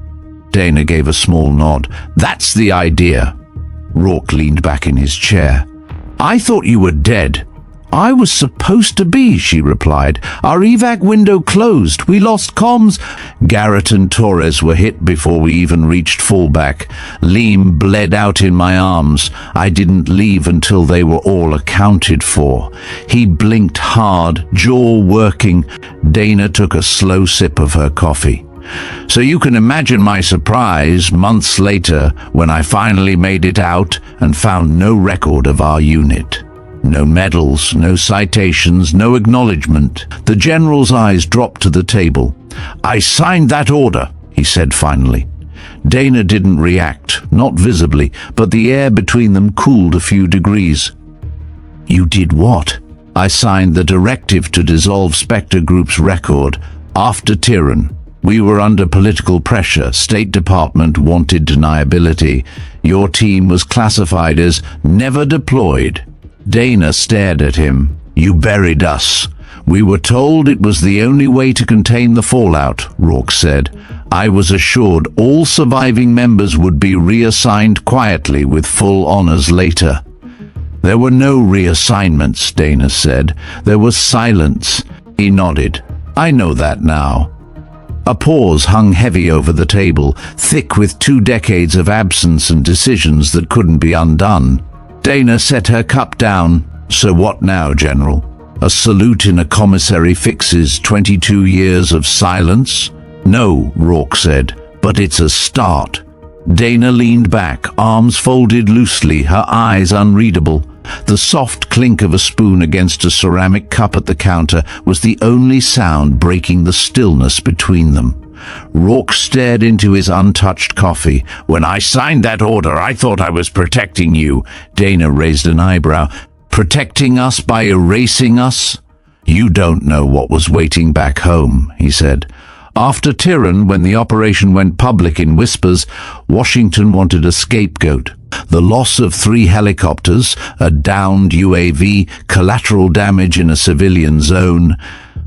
Dana gave a small nod. "That's the idea." Rourke leaned back in his chair. "I thought you were dead." "I was supposed to be," she replied. "Our evac window closed. We lost comms." Garrett and Torres were hit before we even reached fallback. Liam bled out in my arms. I didn't leave until they were all accounted for. He blinked hard, jaw working. Dana took a slow sip of her coffee. "So you can imagine my surprise months later when I finally made it out and found no record of our unit. No medals, no citations, no acknowledgement." The general's eyes dropped to the table. "I signed that order," he said finally. Dana didn't react, not visibly, but the air between them cooled a few degrees. "You did what?" "I signed the directive to dissolve Spectre Group's record after Tyrann. We were under political pressure. State Department wanted deniability. Your team was classified as never deployed." Dana stared at him. "You buried us." "We were told it was the only way to contain the fallout," Rourke said. "I was assured all surviving members would be reassigned quietly with full honors later." "There were no reassignments," Dana said. "There was silence." He nodded. "I know that now." A pause hung heavy over the table, thick with 2 decades of absence and decisions that couldn't be undone. Dana set her cup down. "So what now, General? A salute in a commissary fixes 22 years of silence?" "No," Rourke said, "but it's a start." Dana leaned back, arms folded loosely, her eyes unreadable. The soft clink of a spoon against a ceramic cup at the counter was the only sound breaking the stillness between them. Rourke stared into his untouched coffee. "When I signed that order, I thought I was protecting you." Dana raised an eyebrow. "Protecting us by erasing us?" "You don't know what was waiting back home," he said. After Tyrann, when the operation went public in whispers, Washington wanted a scapegoat. The loss of 3 helicopters, a downed UAV, collateral damage in a civilian zone.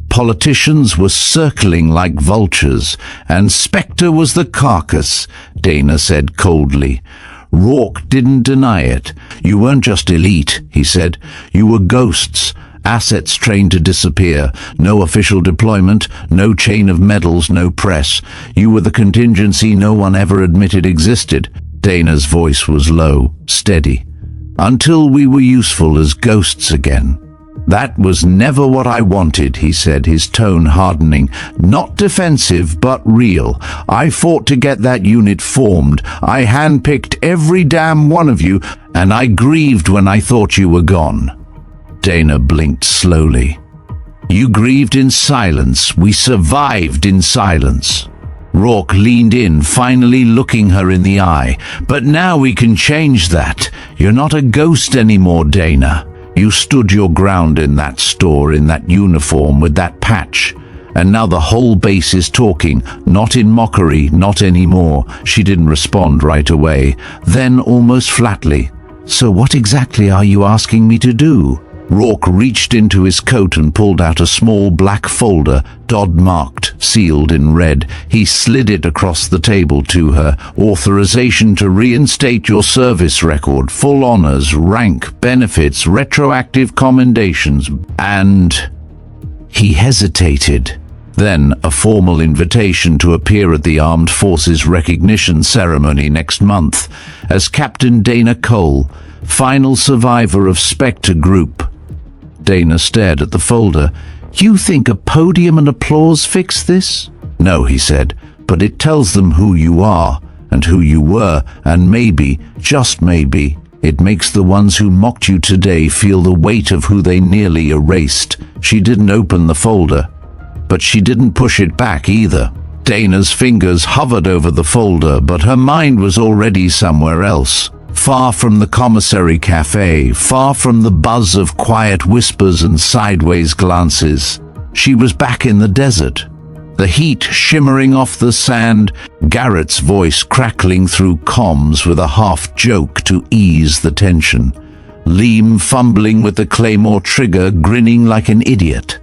Politicians were circling like vultures, and Spectre was the carcass, Dana said coldly. Rourke didn't deny it. "You weren't just elite," he said. "You were ghosts. Assets trained to disappear. No official deployment, no chain of medals, no press. You were the contingency no one ever admitted existed." Dana's voice was low, steady. "Until we were useful as ghosts again." "That was never what I wanted," he said, his tone hardening. "Not defensive, but real. I fought to get that unit formed. I handpicked every damn one of you, and I grieved when I thought you were gone." Dana blinked slowly. "You grieved in silence. We survived in silence." Rourke leaned in, finally looking her in the eye. "But now we can change that. You're not a ghost anymore, Dana. You stood your ground in that store, in that uniform, with that patch. And now the whole base is talking, not in mockery, not anymore." She didn't respond right away. Then, almost flatly, "So what exactly are you asking me to do?" Rourke reached into his coat and pulled out a small black folder, Dodd-marked, sealed in red. He slid it across the table to her. "Authorization to reinstate your service record, full honors, rank, benefits, retroactive commendations, and..." He hesitated. Then a formal invitation to appear at the Armed Forces recognition ceremony next month as Captain Dana Cole, final survivor of Spectre Group. Dana stared at the folder. "You think a podium and applause fix this?" "No," he said, "but it tells them who you are and who you were, and maybe, just maybe, it makes the ones who mocked you today feel the weight of who they nearly erased." She didn't open the folder, but she didn't push it back either. Dana's fingers hovered over the folder, but her mind was already somewhere else. Far from the commissary cafe, far from the buzz of quiet whispers and sideways glances. She was back in the desert. The heat shimmering off the sand, Garrett's voice crackling through comms with a half-joke to ease the tension. Liam fumbling with the claymore trigger, grinning like an idiot.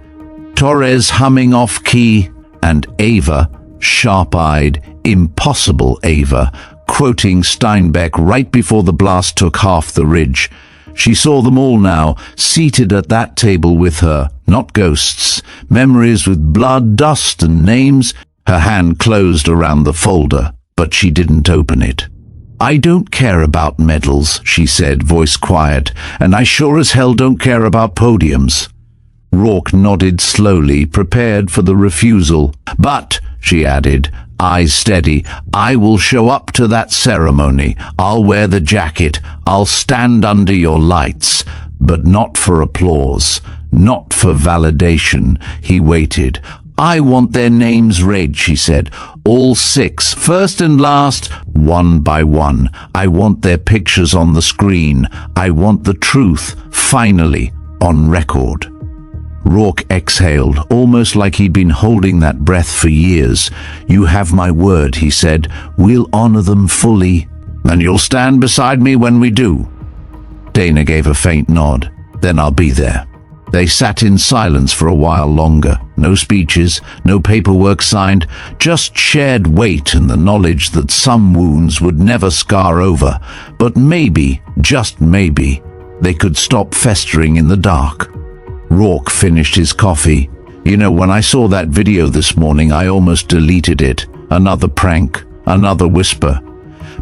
Torres humming off-key, and Ava, sharp-eyed, impossible Ava, quoting Steinbeck right before the blast took half the ridge. She saw them all now, seated at that table with her, not ghosts, memories with blood, dust, and names. Her hand closed around the folder, but she didn't open it. "I don't care about medals," she said, voice quiet, "and I sure as hell don't care about podiums." Rourke nodded slowly, prepared for the refusal. "But," she added, eyes steady, "I will show up to that ceremony. I'll wear the jacket. I'll stand under your lights. But not for applause. Not for validation." He waited. "I want their names read," she said. "All 6, first and last, one by one. I want their pictures on the screen. I want the truth, finally, on record." Rourke exhaled, almost like he'd been holding that breath for years. "You have my word," he said. "We'll honor them fully." "And you'll stand beside me when we do?" Dana gave a faint nod. "Then I'll be there." They sat in silence for a while longer. No speeches, no paperwork signed, just shared weight and the knowledge that some wounds would never scar over. But maybe, just maybe, they could stop festering in the dark. Rourke finished his coffee. "You know, when I saw that video this morning, I almost deleted it. Another prank, another whisper."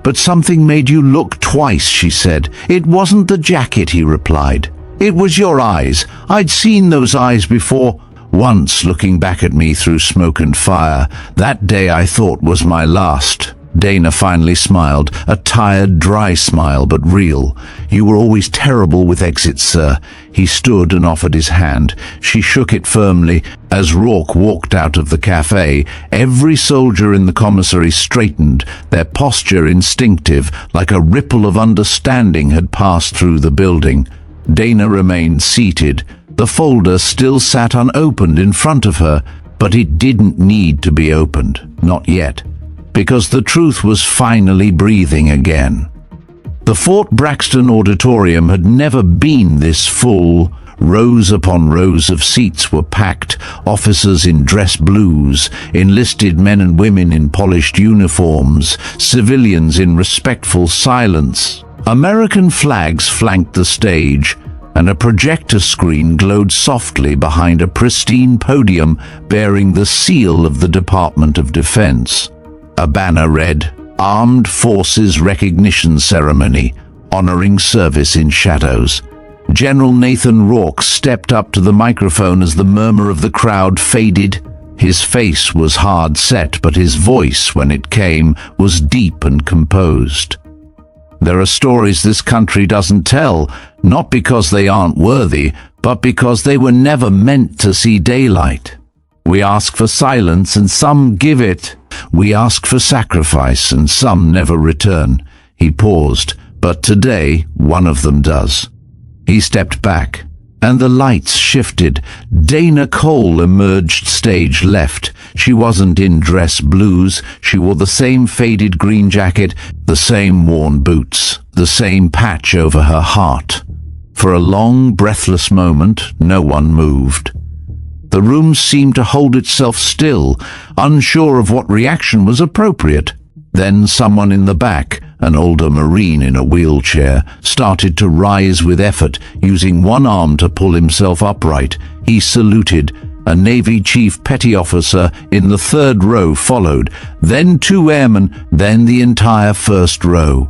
"But something made you look twice," she said. "It wasn't the jacket," he replied. "It was your eyes. I'd seen those eyes before. Once, looking back at me through smoke and fire. That day I thought was my last." Dana finally smiled, a tired, dry smile, but real. "You were always terrible with exits, sir." He stood and offered his hand. She shook it firmly. As Rourke walked out of the cafe, every soldier in the commissary straightened, their posture instinctive, like a ripple of understanding had passed through the building. Dana remained seated. The folder still sat unopened in front of her, but it didn't need to be opened. Not yet. Because the truth was finally breathing again. The Fort Braxton auditorium had never been this full. Rows upon rows of seats were packed, officers in dress blues, enlisted men and women in polished uniforms, civilians in respectful silence. American flags flanked the stage, and a projector screen glowed softly behind a pristine podium bearing the seal of the Department of Defense. A banner read, "Armed Forces Recognition Ceremony, Honoring Service in Shadows." General Nathan Rourke stepped up to the microphone as the murmur of the crowd faded. His face was hard set, but his voice, when it came, was deep and composed. "There are stories this country doesn't tell, not because they aren't worthy, but because they were never meant to see daylight. We ask for silence and some give it. We ask for sacrifice and some never return." He paused, "But today one of them does." He stepped back, and the lights shifted. Dana Cole emerged stage left. She wasn't in dress blues. She wore the same faded green jacket, the same worn boots, the same patch over her heart. For a long, breathless moment, no one moved. The room seemed to hold itself still, unsure of what reaction was appropriate. Then someone in the back, an older Marine in a wheelchair, started to rise with effort, using one arm to pull himself upright. He saluted, A Navy Chief Petty Officer in the third row followed, then 2 airmen, then the entire first row.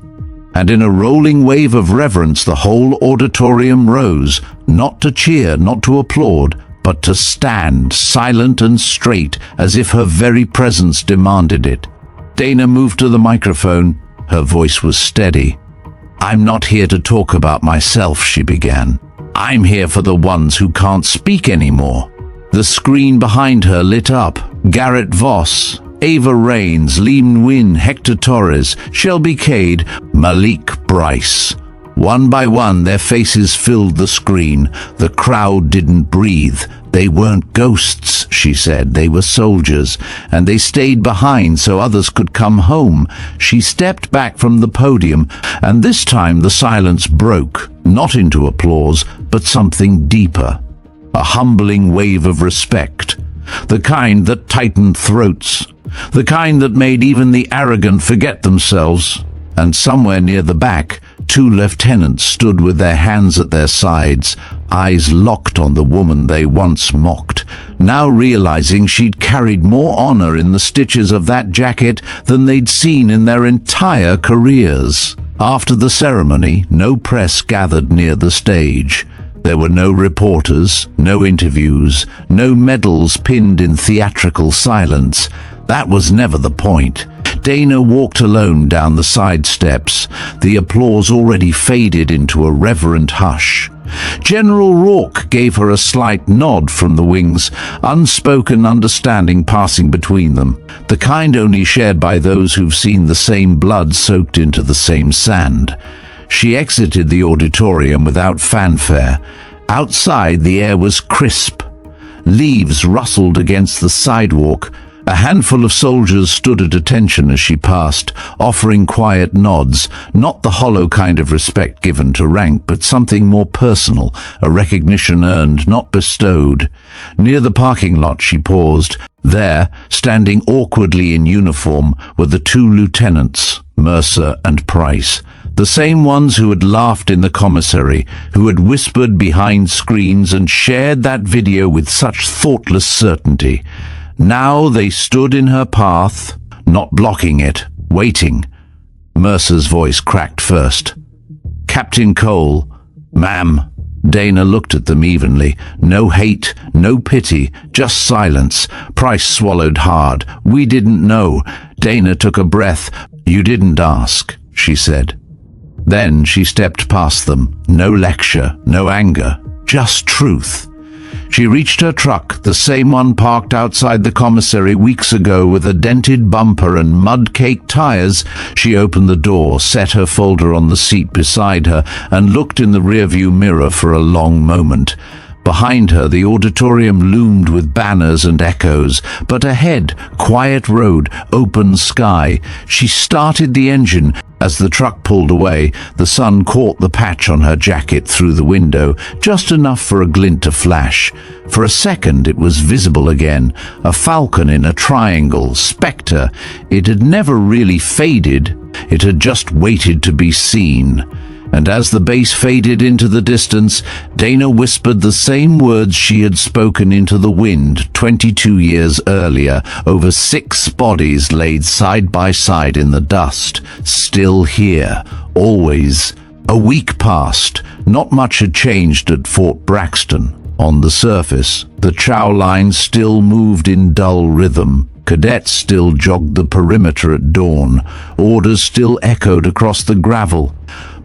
And in a rolling wave of reverence, the whole auditorium rose, not to cheer, not to applaud, but to stand silent and straight, as if her very presence demanded it. Dana moved to the microphone. Her voice was steady. "I'm not here to talk about myself," she began. "I'm here for the ones who can't speak anymore." The screen behind her lit up. Garrett Voss, Ava Raines, Liam Nguyen, Hector Torres, Shelby Cade, Malik Bryce. One by one, their faces filled the screen. The crowd didn't breathe. They weren't ghosts, she said. They were soldiers, and they stayed behind so others could come home. She stepped back from the podium, and this time the silence broke, not into applause, but something deeper. A humbling wave of respect, the kind that tightened throats, the kind that made even the arrogant forget themselves. And somewhere near the back, 2 lieutenants stood with their hands at their sides, eyes locked on the woman they once mocked, now realizing she'd carried more honor in the stitches of that jacket than they'd seen in their entire careers. After the ceremony, no press gathered near the stage. There were no reporters, no interviews, no medals pinned in theatrical silence. That was never the point. Dana walked alone down the side steps. The applause already faded into a reverent hush. General Rourke gave her a slight nod from the wings, unspoken understanding passing between them, the kind only shared by those who've seen the same blood soaked into the same sand. She exited the auditorium without fanfare. Outside, the air was crisp. Leaves rustled against the sidewalk. A handful of soldiers stood at attention as she passed, offering quiet nods, not the hollow kind of respect given to rank, but something more personal, a recognition earned, not bestowed. Near the parking lot she paused. There, standing awkwardly in uniform, were the 2 lieutenants, Mercer and Price. The same ones who had laughed in the commissary, who had whispered behind screens and shared that video with such thoughtless certainty. Now they stood in her path, not blocking it, waiting. Mercer's voice cracked first. "Captain Cole." "Ma'am." Dana looked at them evenly. No hate, no pity, just silence. Price swallowed hard. "We didn't know." Dana took a breath. "You didn't ask," she said. Then she stepped past them. No lecture, no anger, just truth. She reached her truck, the same one parked outside the commissary weeks ago with a dented bumper and mud-caked tires. She opened the door, set her folder on the seat beside her, and looked in the rearview mirror for a long moment. Behind her, the auditorium loomed with banners and echoes, but ahead, quiet road, open sky. She started the engine. As the truck pulled away, the sun caught the patch on her jacket through the window, just enough for a glint to flash. For a second it was visible again, a falcon in a triangle, spectre. It had never really faded, it had just waited to be seen. And as the base faded into the distance, Dana whispered the same words she had spoken into the wind 22 years earlier, over 6 bodies laid side by side in the dust. Still here, always. A week passed. Not much had changed at Fort Braxton. On the surface, the chow line still moved in dull rhythm. Cadets still jogged the perimeter at dawn. Orders still echoed across the gravel.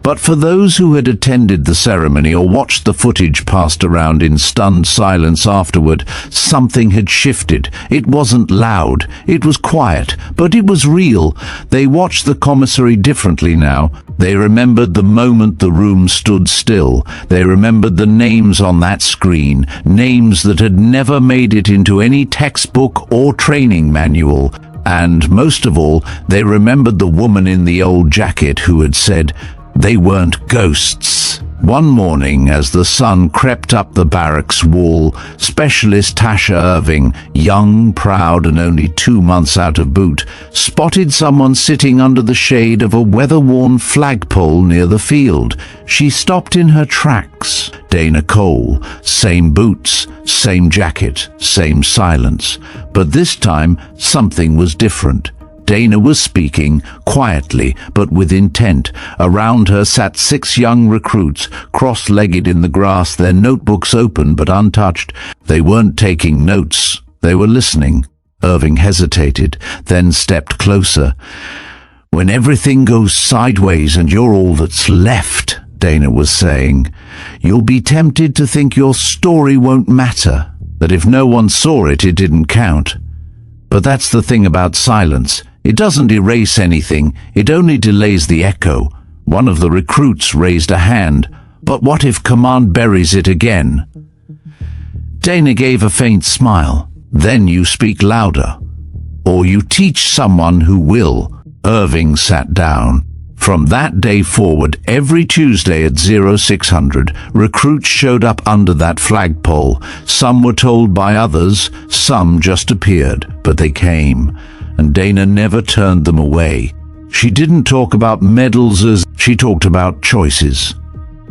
But for those who had attended the ceremony or watched the footage passed around in stunned silence afterward, something had shifted. It wasn't loud, it was quiet, but it was real. They watched the commissary differently now. They remembered the moment the room stood still. They remembered the names on that screen, names that had never made it into any textbook or training manual. And most of all, they remembered the woman in the old jacket who had said, "They weren't ghosts, One morning, as the sun crept up the barracks wall, Specialist Tasha Irving, young, proud, and only 2 months out of boot, spotted someone sitting under the shade of a weather-worn flagpole near the field. She stopped in her tracks. Dana Cole, same boots, same jacket, same silence. But this time, something was different. Dana was speaking, quietly but with intent. Around her sat 6 young recruits, cross-legged in the grass, their notebooks open but untouched. They weren't taking notes, they were listening. Irving hesitated, then stepped closer. "When everything goes sideways and you're all that's left," Dana was saying, "you'll be tempted to think your story won't matter, that if no one saw it, it didn't count. But that's the thing about silence. It doesn't erase anything, it only delays the echo." One of the recruits raised a hand. "But what if command buries it again?" Dana gave a faint smile. "Then you speak louder. Or you teach someone who will." Irving sat down. From that day forward, every Tuesday at 0600, recruits showed up under that flagpole. Some were told by others, some just appeared, but they came. And Dana never turned them away. She didn't talk about medals as she talked about choices.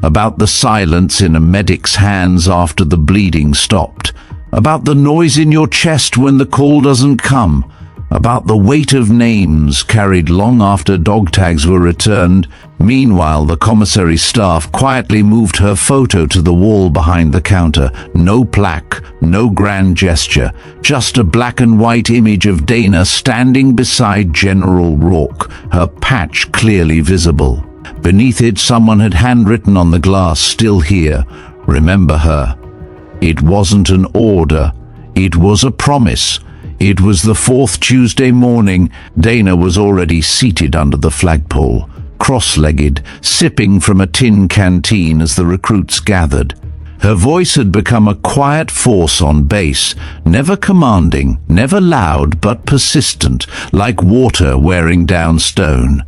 About the silence in a medic's hands after the bleeding stopped. About the noise in your chest when the call doesn't come. About the weight of names carried long after dog tags were returned. Meanwhile, the commissary staff quietly moved her photo to the wall behind the counter. No plaque, no grand gesture, just a black and white image of Dana standing beside General Rourke, her patch clearly visible. Beneath it, someone had handwritten on the glass, "Still here. Remember her." It wasn't an order. It was a promise. It was the 4th Tuesday morning. Dana was already seated under the flagpole, cross-legged, sipping from a tin canteen as the recruits gathered. Her voice had become a quiet force on base, never commanding, never loud, but persistent, like water wearing down stone.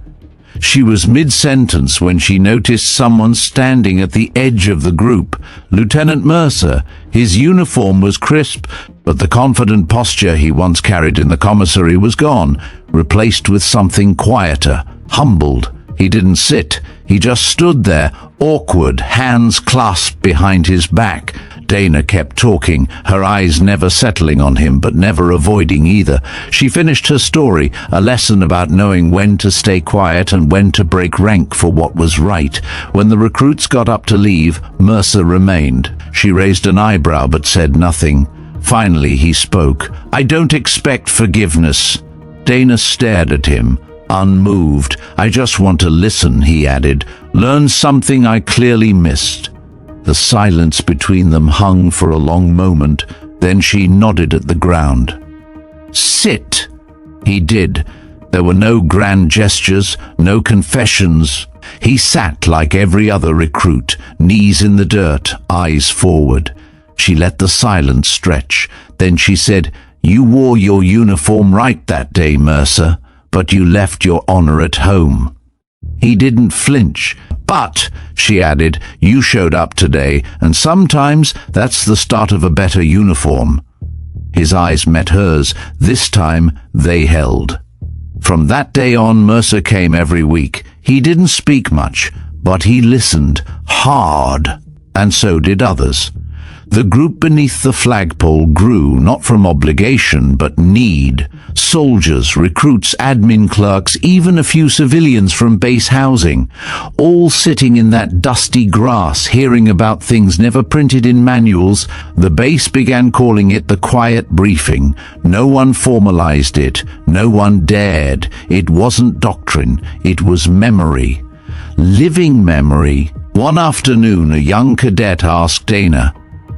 She was mid-sentence when she noticed someone standing at the edge of the group. Lieutenant Mercer. His uniform was crisp, but the confident posture he once carried in the commissary was gone, replaced with something quieter, humbled. He didn't sit. He just stood there, awkward, hands clasped behind his back. Dana kept talking, her eyes never settling on him, but never avoiding either. She finished her story, a lesson about knowing when to stay quiet and when to break rank for what was right. When the recruits got up to leave, Mercer remained. She raised an eyebrow but said nothing. Finally he spoke. "I don't expect forgiveness." Dana stared at him, unmoved. "I just want to listen," he added. "Learn something I clearly missed." The silence between them hung for a long moment. Then she nodded at the ground. "Sit." He did. There were no grand gestures, no confessions. He sat like every other recruit, knees in the dirt, eyes forward. She let the silence stretch. Then she said, "You wore your uniform right that day, Mercer, but you left your honor at home." He didn't flinch. "But," she added, "you showed up today, and sometimes that's the start of a better uniform." His eyes met hers. This time they held. From that day on, Mercer came every week. He didn't speak much, but he listened hard, and so did others. The group beneath the flagpole grew, not from obligation, but need. Soldiers, recruits, admin clerks, even a few civilians from base housing, all sitting in that dusty grass, hearing about things never printed in manuals. The base began calling it the quiet briefing. No one formalized it. No one dared. It wasn't doctrine. It was memory. Living memory. One afternoon, a young cadet asked Dana,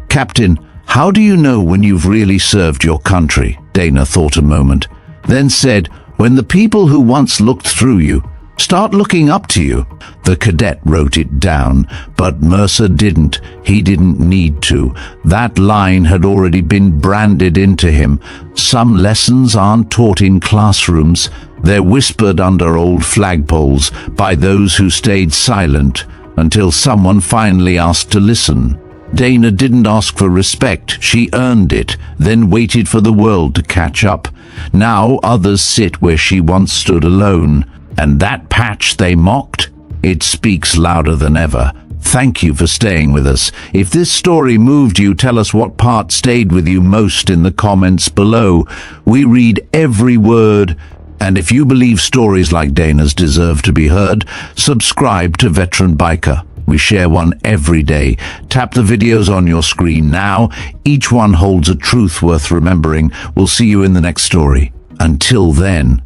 "Captain, how do you know when you've really served your country?" Dana thought a moment, then said, "When the people who once looked through you start looking up to you." The cadet wrote it down, but Mercer didn't. He didn't need to. That line had already been branded into him. Some lessons aren't taught in classrooms. They're whispered under old flagpoles by those who stayed silent. until someone finally asked to listen. Dana didn't ask for respect, she earned it, then waited for the world to catch up. Now others sit where she once stood alone, and that patch they mocked? It speaks louder than ever. Thank you for staying with us. If this story moved you, tell us what part stayed with you most in the comments below. We read every word, and if you believe stories like Dana's deserve to be heard, subscribe to Veteran Biker. We share one every day. Tap the videos on your screen now. Each one holds a truth worth remembering. We'll see you in the next story. Until then,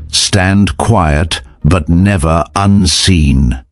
stand quiet, but never unseen.